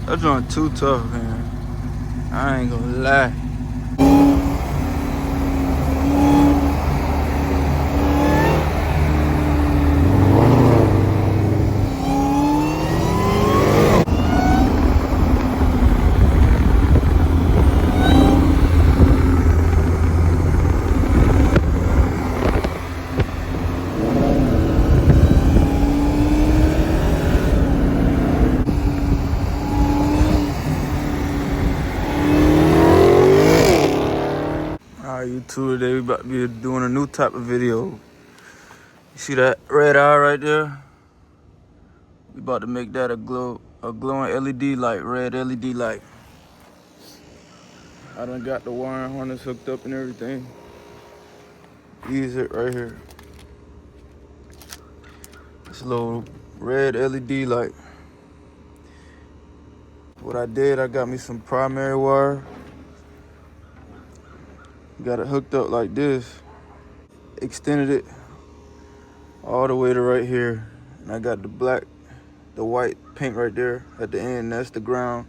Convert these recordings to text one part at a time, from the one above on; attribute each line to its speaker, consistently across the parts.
Speaker 1: That joint too tough, man. I ain't gonna lie. Alright, YouTube, today we about to be doing a new type of video. You see that red eye right there? We about to make that a glowing LED light, red LED light. I done got the wiring harness hooked up and everything. Use it right here. This little red LED light. What I did, I got me some primary wire. Got it hooked up like this. Extended it all the way to right here. And I got the white paint right there at the end. That's the ground.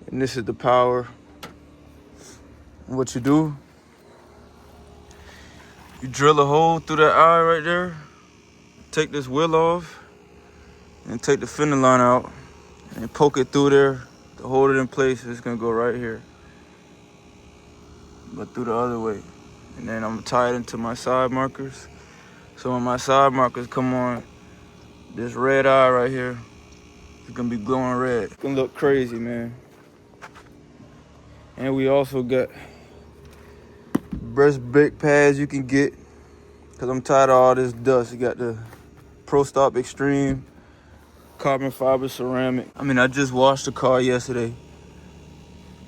Speaker 1: And this is the power. And what you do, you drill a hole through that eye right there. Take this wheel off and take the fender line out and poke it through there to hold it in place. It's gonna go right here, but through the other way. And then I'm gonna tie it into my side markers. So when my side markers come on, this red eye right here is gonna be glowing red. It's gonna look crazy, man. And we also got breast brake pads you can get, cause I'm tired of all this dust. You got the Pro Stop Extreme carbon fiber ceramic. I mean, I just washed the car yesterday.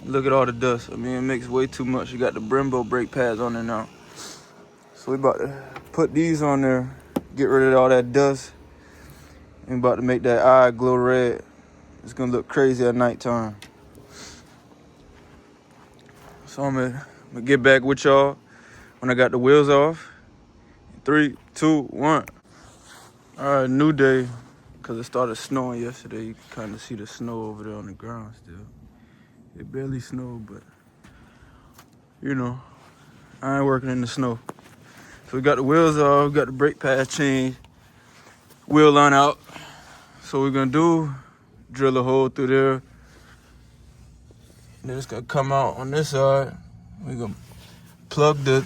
Speaker 1: Look at all the dust. I mean, it makes way too much. You got the Brembo brake pads on there now. So we about to put these on there, get rid of all that dust, and about to make that eye glow red. It's gonna look crazy at nighttime. So I'm gonna get back with y'all when I got the wheels off. 3, 2, 1. All right, new day, cause it started snowing yesterday. You can kind of see the snow over there on the ground still. It barely snowed, but you know, I ain't working in the snow. So we got the wheels off, got the brake pads changed, wheel line out. So what we're gonna do, drill a hole through there. And then it's gonna come out on this side. We're gonna plug the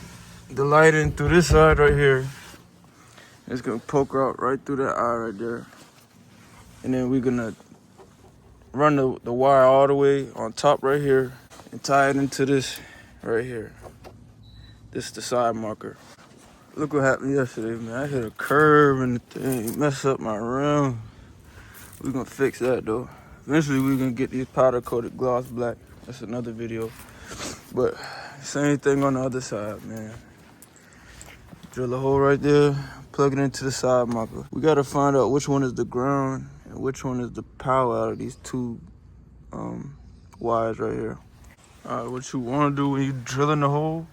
Speaker 1: light in through this side right here. It's gonna poke out right through that eye right there. And then we're gonna run the wire all the way on top right here and tie it into this right here. This is the side marker. Look what happened yesterday, man. I hit a curve and the thing messed up my rim. We're gonna fix that though. Eventually we're gonna get these powder coated gloss black. That's another video. But same thing on the other side, man. Drill a hole right there, plug it into the side marker. We gotta find out which one is the ground and which one is the power out of these two wires right here. All right, what you wanna do when you drilling the hole?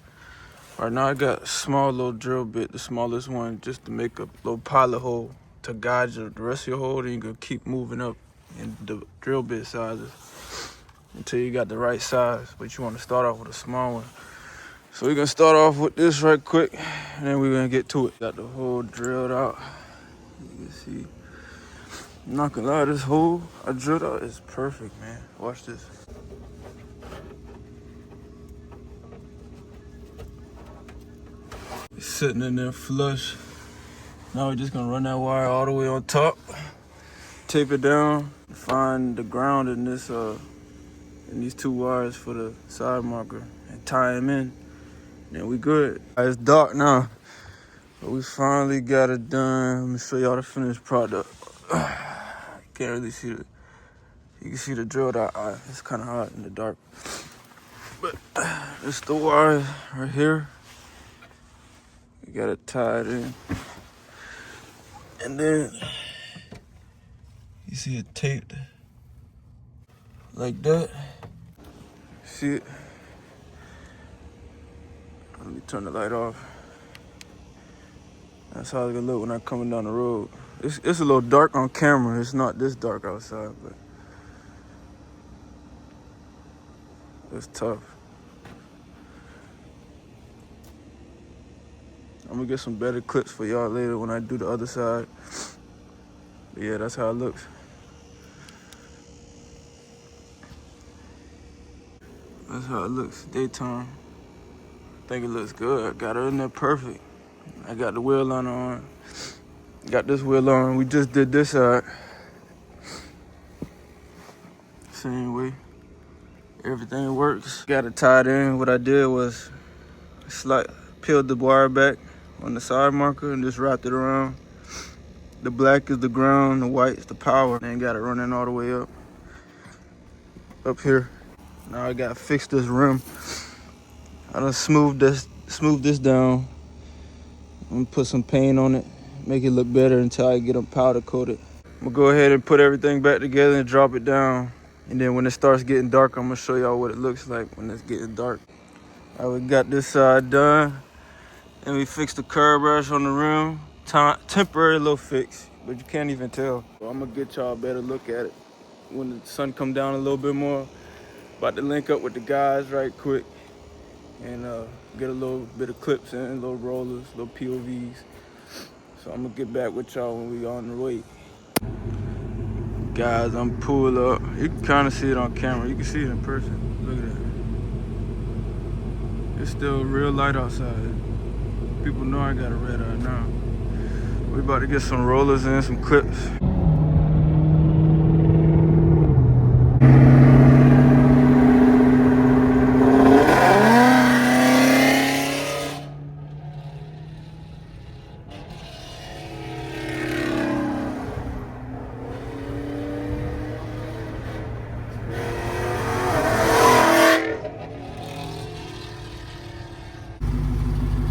Speaker 1: Right now I got a small little drill bit, the smallest one, just to make a little pilot hole to guide the rest of your hole. Then you can keep moving up in the drill bit sizes until you got the right size. But you want to start off with a small one. So we're gonna start off with this right quick, and then we're gonna get to it. Got the hole drilled out. You can see. I'm not gonna lie, this hole I drilled out is perfect, man. Watch this. It's sitting in there flush. Now we're just gonna run that wire all the way on top, tape it down, find the ground in this in these two wires for the side marker, and tie them in. Then we good. It's dark now, but we finally got it done. Let me show y'all the finished product. Can't really see it. You can see the drilled out eye. It's kind of hot in the dark, but it's the wire right here. We got it tied in. And then you see it taped like that. See it? Let me turn the light off. That's how it's gonna look when I'm coming down the road. It's a little dark on camera. It's not this dark outside, but It's tough. I'm gonna get some better clips for y'all later when I do the other side. But yeah, that's how it looks. That's how it looks daytime. I think it looks good. I got it in there perfect. I got the wheel liner on. Got this wheel on. We just did this side. Same way. Everything works. Got it tied in. What I did was peeled the wire back on the side marker and just wrapped it around. The black is the ground, the white is the power. And got it running all the way up here. Now I gotta fix this rim. I done smooth this down. I'm gonna put some paint on it, make it look better until I get them powder coated. I'm gonna go ahead and put everything back together and drop it down. And then when it starts getting dark, I'm gonna show y'all what it looks like when it's getting dark. All right, we got this side done. And we fixed the curb rash on the rim. Temporary little fix, but you can't even tell. So I'm gonna get y'all a better look at it when the sun come down a little bit more. About to link up with the guys right quick and get a little bit of clips in, little rollers, little POVs. So I'm gonna get back with y'all when we on the way. Guys, I'm pulled up. You can kind of see it on camera. You can see it in person. Look at that. It's still real light outside. People know I got a red eye now. We about to get some rollers in, some clips.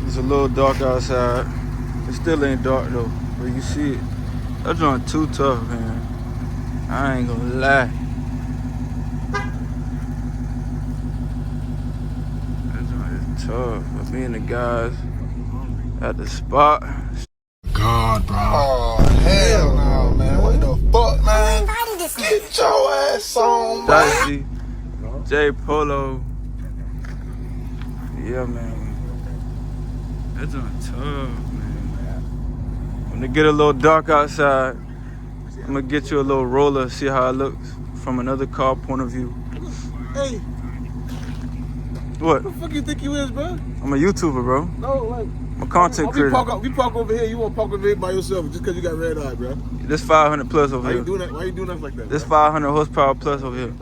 Speaker 1: It's a little dark outside. It still ain't dark though, but you see it. That joint too tough, man. I ain't gonna lie. That joint is tough. But me and the guys at the spot.
Speaker 2: God, bro.
Speaker 3: Oh, hell no, man. What the fuck, man? Get your ass on, man.
Speaker 1: Dicey, J Polo. Yeah, man. That's on tough, man. When it get a little dark outside, I'm gonna get you a little roller, see how it looks from another car point of view.
Speaker 3: Hey,
Speaker 1: What?
Speaker 3: who the fuck you think you is, bro?
Speaker 1: I'm a YouTuber, bro.
Speaker 3: No, like,
Speaker 1: I'm a content creator.
Speaker 3: we park over here. You won't park over here by yourself just because you got red eye, bro.
Speaker 1: This 500 plus over
Speaker 3: Why you
Speaker 1: here.
Speaker 3: doing that? Why you doing us like that?
Speaker 1: This
Speaker 3: bro?
Speaker 1: 500 horsepower plus over here.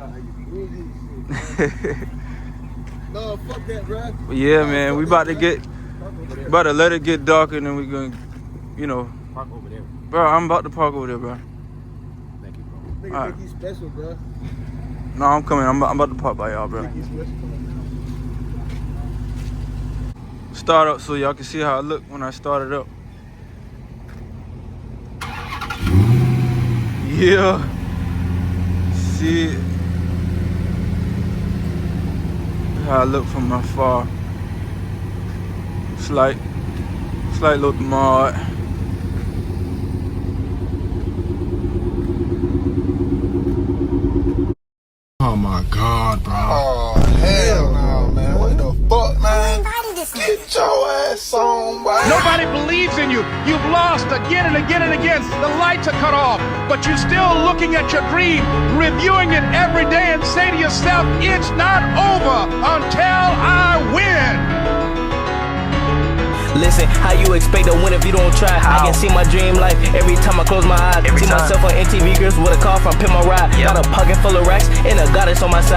Speaker 3: No, fuck that, bro.
Speaker 1: But yeah, man, we about to let it get darker, and then we gonna,
Speaker 2: Park over there.
Speaker 1: bro. I'm about to park over there, bro.
Speaker 2: Thank you, bro.
Speaker 3: Nigga
Speaker 1: Alright.
Speaker 3: think he's special, bro.
Speaker 1: No, I'm coming. I'm about to park by y'all, bro.
Speaker 3: Think he's special.
Speaker 1: Start up so y'all can see how it look when I start it up. Yeah. See it. How I look from afar. Slight little mod.
Speaker 2: Oh my God, bro.
Speaker 3: Oh, hell no, man. What the fuck, man? Get your ass on, boy.
Speaker 4: Nobody believes in you. You've lost again and again and again. The lights are cut off, but you're still looking at your dream, reviewing it every day and say to yourself, it's not over until I win.
Speaker 5: Listen, how you expect to win if you don't try? I can see my dream life every time I close my eyes. See myself on MTV girls with a car from Pimp My Ride. Got a pocket full of racks and a goddess on my side.